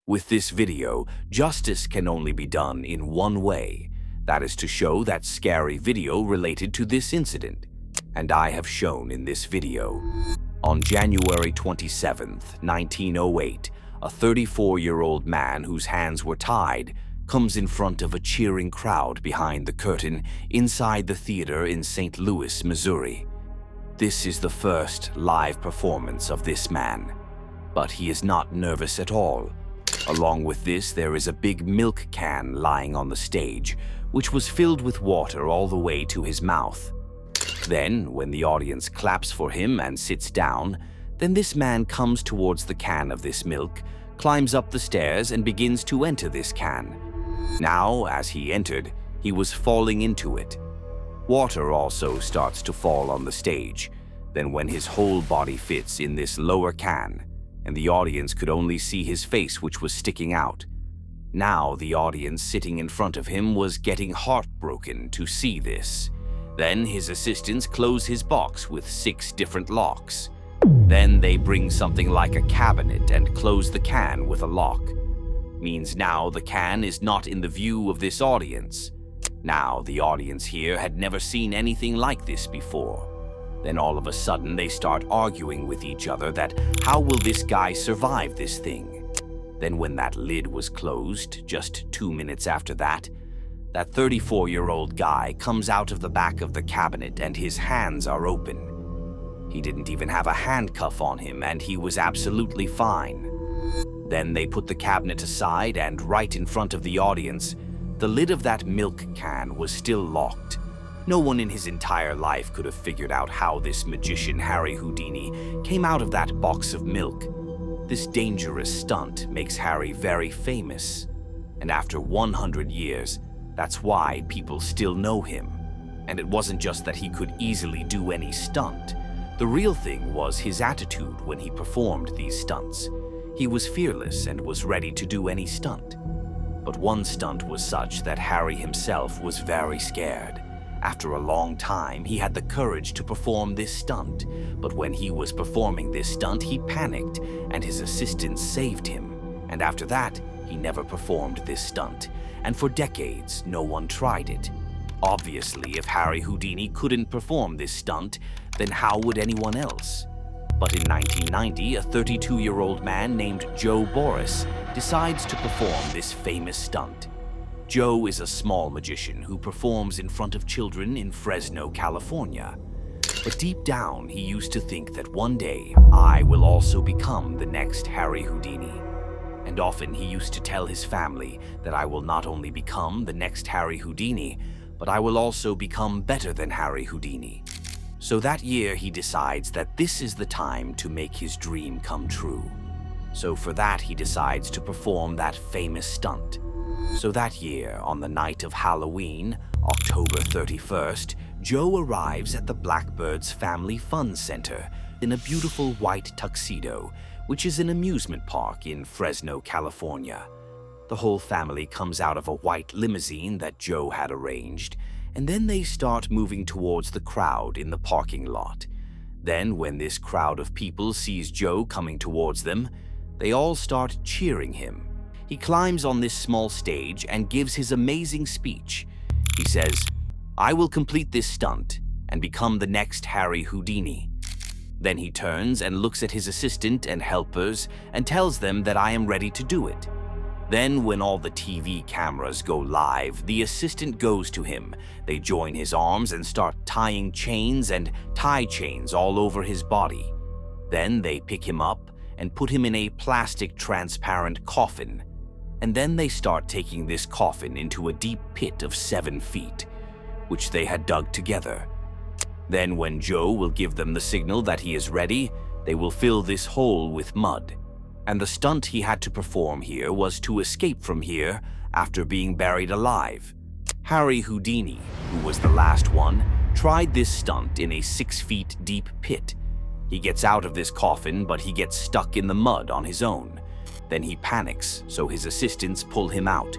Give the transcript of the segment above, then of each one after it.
With this video, justice can only be done in one way. That is to show that scary video related to this incident. And I have shown in this video. On January 27th, 1908, a 34-year-old man whose hands were tied comes in front of a cheering crowd behind the curtain inside the theater in St. Louis, Missouri. This is the first live performance of this man, but he is not nervous at all. Along with this, there is a big milk can lying on the stage, which was filled with water all the way to his mouth. Then, when the audience claps for him and sits down, then this man comes towards the can of this milk, climbs up the stairs and begins to enter this can. Now, as he entered, he was falling into it. Water also starts to fall on the stage. Then when his whole body fits in this lower can, and the audience could only see his face, which was sticking out. Now the audience sitting in front of him was getting heartbroken to see this. Then his assistants close his box with 6 different locks. Then they bring something like a cabinet and close the can with a lock. Means now the can is not in the view of this audience. Now the audience here had never seen anything like this before. Then all of a sudden they start arguing with each other that how will this guy survive this thing? Then when that lid was closed, just 2 minutes after that 34-year-old guy comes out of the back of the cabinet and his hands are open. He didn't even have a handcuff on him and he was absolutely fine. Then they put the cabinet aside and right in front of the audience, the lid of that milk can was still locked. No one in his entire life could have figured out how this magician Harry Houdini came out of that box of milk. This dangerous stunt makes Harry very famous. And after 100 years, that's why people still know him. And it wasn't just that he could easily do any stunt. The real thing was his attitude when he performed these stunts. He was fearless and was ready to do any stunt. But one stunt was such that Harry himself was very scared. After a long time, he had the courage to perform this stunt, but when he was performing this stunt, he panicked, and his assistants saved him. And after that, he never performed this stunt, and for decades, no one tried it. Obviously, if Harry Houdini couldn't perform this stunt, then how would anyone else? But in 1990, a 32-year-old man named Joe Burris decides to perform this famous stunt. Joe is a small magician who performs in front of children in Fresno, California. But deep down, he used to think that one day, I will also become the next Harry Houdini. And often he used to tell his family that I will not only become the next Harry Houdini, but I will also become better than Harry Houdini. So that year, he decides that this is the time to make his dream come true. So for that, he decides to perform that famous stunt. So that year, on the night of Halloween, October 31st, Joe arrives at the Blackbirds Family Fun Center in a beautiful white tuxedo, which is an amusement park in Fresno, California. The whole family comes out of a white limousine that Joe had arranged, and then they start moving towards the crowd in the parking lot. Then, when this crowd of people sees Joe coming towards them, they all start cheering him. He climbs on this small stage and gives his amazing speech. He says, "I will complete this stunt and become the next Harry Houdini." Then he turns and looks at his assistant and helpers and tells them that I am ready to do it. Then when all the TV cameras go live, the assistant goes to him. They join his arms and start tying chains and tie chains all over his body. Then they pick him up and put him in a plastic transparent coffin. And then they start taking this coffin into a deep pit of 7 feet, which they had dug together. Then when Joe will give them the signal that he is ready, they will fill this hole with mud. And the stunt he had to perform here was to escape from here after being buried alive. Harry Houdini, who was the last one, tried this stunt in a 6 feet deep pit. He gets out of this coffin, but he gets stuck in the mud on his own. Then he panics, so his assistants pull him out.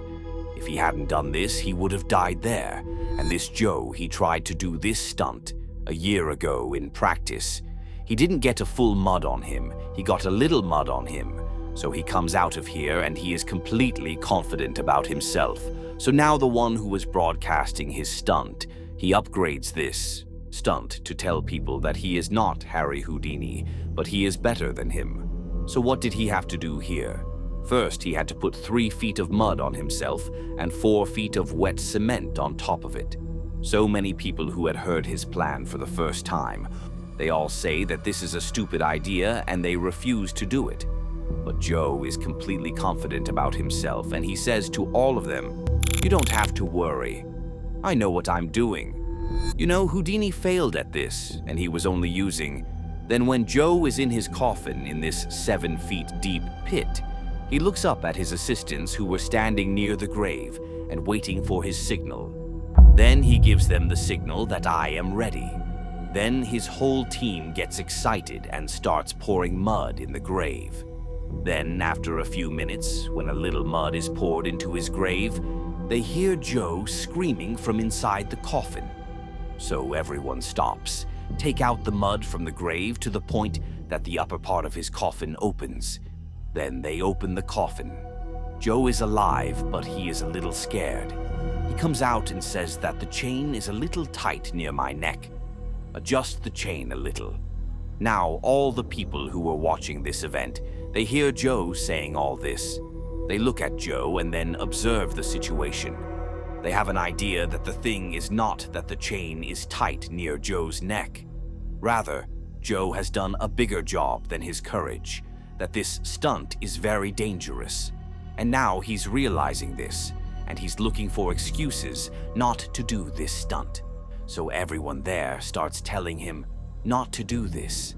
If he hadn't done this, he would have died there. And this Joe, he tried to do this stunt a year ago in practice. He didn't get a full mud on him, he got a little mud on him. So he comes out of here and he is completely confident about himself. So now the one who was broadcasting his stunt, he upgrades this stunt to tell people that he is not Harry Houdini, but he is better than him. So what did he have to do here? First, he had to put 3 feet of mud on himself and 4 feet of wet cement on top of it. So many people who had heard his plan for the first time, they all say that this is a stupid idea and they refuse to do it. But Joe is completely confident about himself and he says to all of them, "You don't have to worry. I know what I'm doing. You know, Houdini failed at this and he was only using..." Then when Joe is in his coffin in this 7 feet deep pit, he looks up at his assistants who were standing near the grave and waiting for his signal. Then he gives them the signal that I am ready. Then his whole team gets excited and starts pouring mud in the grave. Then, after a few minutes, when a little mud is poured into his grave, they hear Joe screaming from inside the coffin. So everyone stops, take out the mud from the grave to the point that the upper part of his coffin opens. Then they open the coffin. Joe is alive, but he is a little scared. He comes out and says that the chain is a little tight near my neck. Adjust the chain a little. Now, all the people who were watching this event, they hear Joe saying all this. They look at Joe and then observe the situation. They have an idea that the thing is not that the chain is tight near Joe's neck. Rather, Joe has done a bigger job than his courage, that this stunt is very dangerous. And now he's realizing this, and he's looking for excuses not to do this stunt. So everyone there starts telling him not to do this.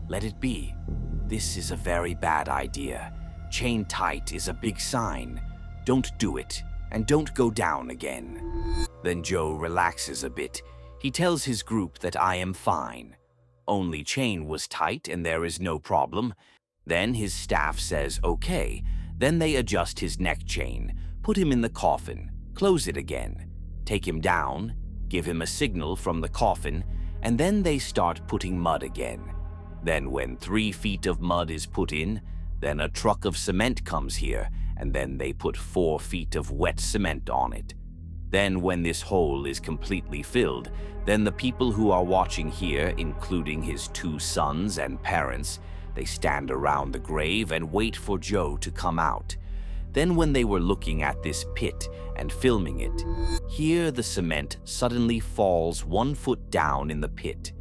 Let it be. This is a very bad idea. Chain tight is a big sign. Don't do it, and don't go down again. Then Joe relaxes a bit. He tells his group that I am fine. Only chain was tight and there is no problem. Then his staff says okay. Then they adjust his neck chain, put him in the coffin, close it again, take him down, give him a signal from the coffin, and then they start putting mud again. Then when 3 feet of mud is put in, then a truck of cement comes here, and then they put 4 feet of wet cement on it. Then when this hole is completely filled, then the people who are watching here, including his 2 sons and parents, they stand around the grave and wait for Joe to come out. Then when they were looking at this pit and filming it, here the cement suddenly falls 1 foot down in the pit.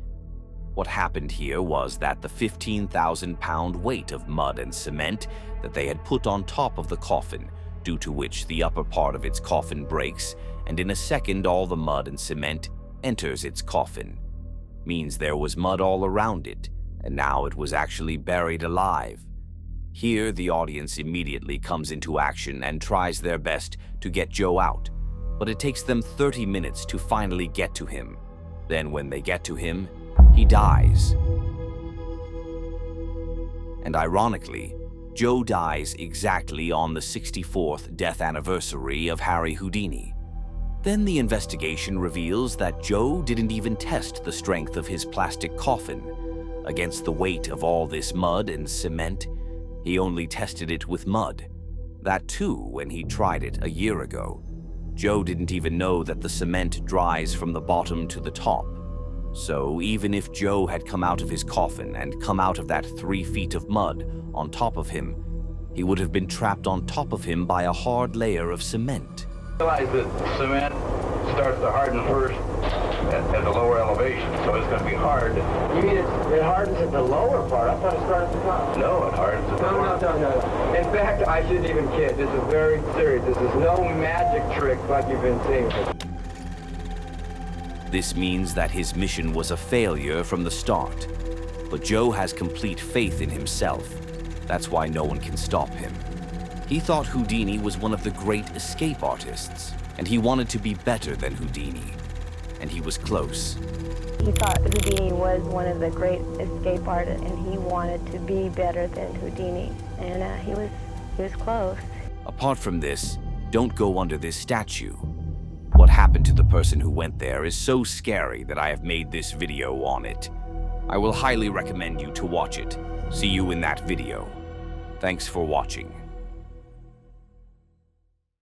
What happened here was that the 15,000-pound weight of mud and cement that they had put on top of the coffin, due to which the upper part of its coffin breaks, and in a second all the mud and cement enters its coffin. Means there was mud all around it, and now it was actually buried alive. Here, the audience immediately comes into action and tries their best to get Joe out, but it takes them 30 minutes to finally get to him. Then when they get to him, he dies. And ironically, Joe dies exactly on the 64th death anniversary of Harry Houdini. Then the investigation reveals that Joe didn't even test the strength of his plastic coffin against the weight of all this mud and cement. He only tested it with mud. That too when he tried it a year ago. Joe didn't even know that the cement dries from the bottom to the top. So even if Joe had come out of his coffin and come out of that 3 feet of mud on top of him, he would have been trapped on top of him by a hard layer of cement. Realize that cement starts to harden first at the lower elevation, so it's going to be hard. You mean it hardens at the lower part? I thought it started at the top. No, it hardens at the lower. No. In fact, I shouldn't even kid. This is very serious. This is no magic trick like you've been seeing. This means that his mission was a failure from the start. But Joe has complete faith in himself. That's why no one can stop him. He thought Houdini was one of the great escape artists, and he wanted to be better than Houdini. And he was close. He thought Houdini was one of the great escape artists, and he wanted to be better than Houdini. And he was close. Apart from this, don't go under this statue. What happened to the person who went there is so scary that I have made this video on it. I will highly recommend you to watch it. See you in that video. Thanks for watching.